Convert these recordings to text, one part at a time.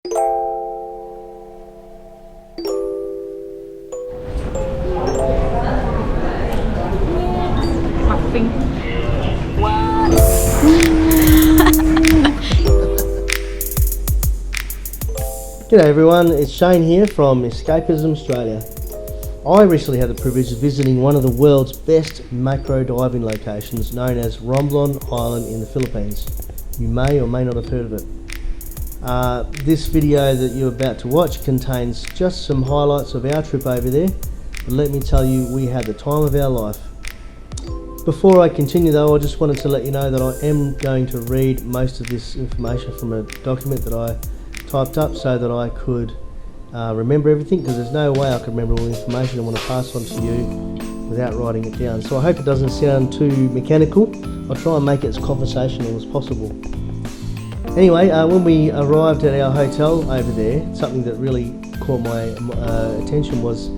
G'day everyone, it's Shane here from Escapism Australia. I recently had the privilege of visiting one of the world's best macro diving locations known as Romblon Island in the Philippines. You may or may not have heard of it. This video that you're about to watch contains just some highlights of our trip over there, but let me tell you, we had the time of our life. Before I continue though, I just wanted to let you know that I am going to read most of this information from a document that I typed up so that I could remember everything, because there's no way I could remember all the information I want to pass on to you without writing it down. So I hope it doesn't sound too mechanical. I'll try and make it as conversational as possible. Anyway, when we arrived at our hotel over there, something that really caught my attention was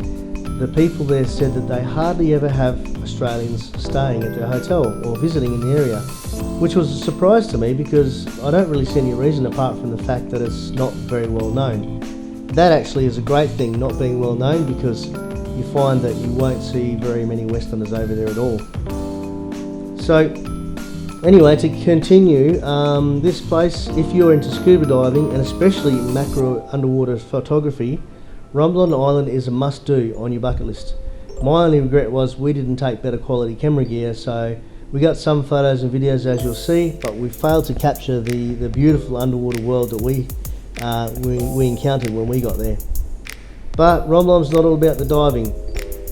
the people there said that they hardly ever have Australians staying at their hotel or visiting in the area, which was a surprise to me because I don't really see any reason apart from the fact that it's not very well known. That actually is a great thing, not being well known, because you find that you won't see very many Westerners over there at all. So anyway, to continue, this place, if you're into scuba diving and especially macro underwater photography, Romblon Island is a must-do on your bucket list. My only regret was we didn't take better quality camera gear, so we got some photos and videos as you'll see, but we failed to capture the beautiful underwater world that we encountered when we got there. But Romblon's not all about the diving.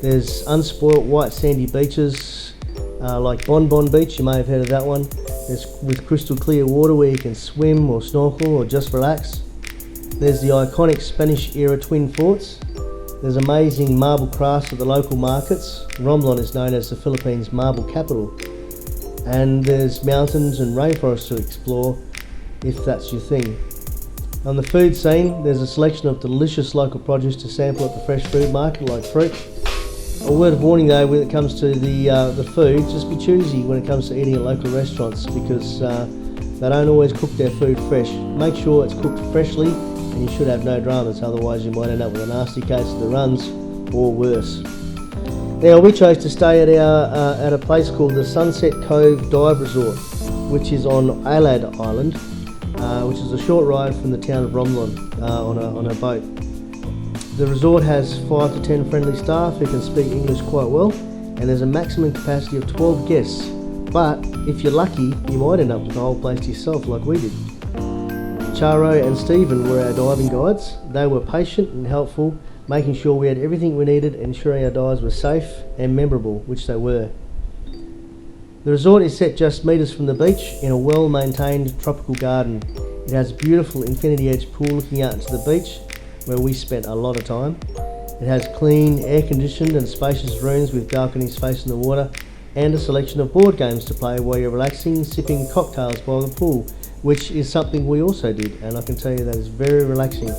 There's unspoilt white sandy beaches like Bon Bon Beach, you may have heard of that one. There's with crystal clear water where you can swim or snorkel or just relax. There's the iconic Spanish era twin forts. There's amazing marble crafts at the local markets. Romblon is known as the Philippines marble capital. And there's mountains and rainforests to explore if that's your thing. On the food scene, there's a selection of delicious local produce to sample at the fresh food market like fruit. A word of warning though, when it comes to the food, just be choosy when it comes to eating at local restaurants, because they don't always cook their food fresh. Make sure it's cooked freshly, and you should have no dramas, otherwise you might end up with a nasty case of the runs or worse. Now, we chose to stay at a place called the Sunset Cove Dive Resort, which is on Alad Island, which is a short ride from the town of Romblon on a boat. The resort has 5 to 10 friendly staff who can speak English quite well, and there's a maximum capacity of 12 guests. But if you're lucky, you might end up with the whole place to yourself like we did. Charo and Stephen were our diving guides. They were patient and helpful, making sure we had everything we needed, ensuring our dives were safe and memorable, which they were. The resort is set just metres from the beach in a well-maintained tropical garden. It has a beautiful infinity edge pool looking out into the beach, where we spent a lot of time. It has clean, air-conditioned and spacious rooms with balconies facing the water, and a selection of board games to play while you're relaxing, sipping cocktails by the pool, which is something we also did, and I can tell you that is very relaxing.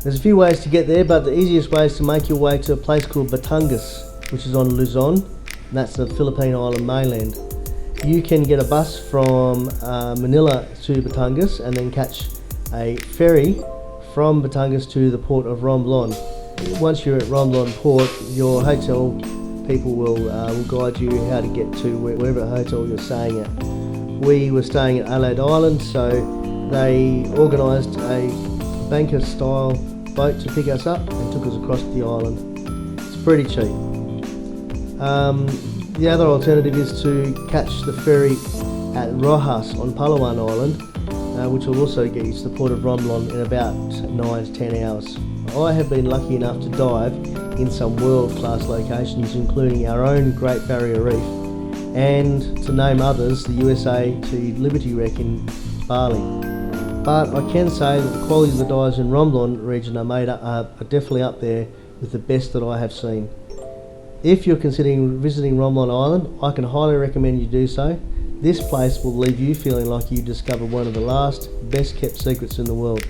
There's a few ways to get there, but the easiest way is to make your way to a place called Batangas, which is on Luzon, and that's the Philippine island mainland. You can get a bus from Manila to Batangas and then catch a ferry from Batangas to the port of Romblon. Once you're at Romblon port, your hotel people will guide you how to get to wherever hotel you're staying at. We were staying at Alad Island, so they organised a banker style boat to pick us up and took us across the island. It's pretty cheap. The other alternative is to catch the ferry at Rojas on Palawan Island, which will also get you to the port of Romblon in about 9 to 10 hours. I have been lucky enough to dive in some world-class locations, including our own Great Barrier Reef, and to name others, the USA to Liberty Wreck in Bali. But I can say that the quality of the dives in Romblon region are definitely up there with the best that I have seen. If you're considering visiting Romblon Island, I can highly recommend you do so. This place will leave you feeling like you discovered one of the last, best kept secrets in the world.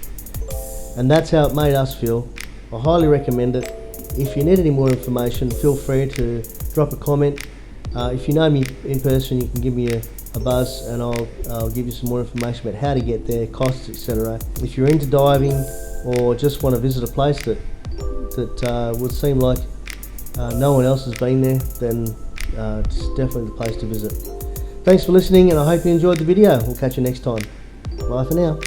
And that's how it made us feel. I highly recommend it. If you need any more information, feel free to drop a comment. If you know me in person, you can give me a buzz, and I'll give you some more information about how to get there, costs, etc. If you're into diving or just want to visit a place that would seem like no one else has been there, then it's definitely the place to visit. Thanks for listening, and I hope you enjoyed the video. We'll catch you next time. Bye for now.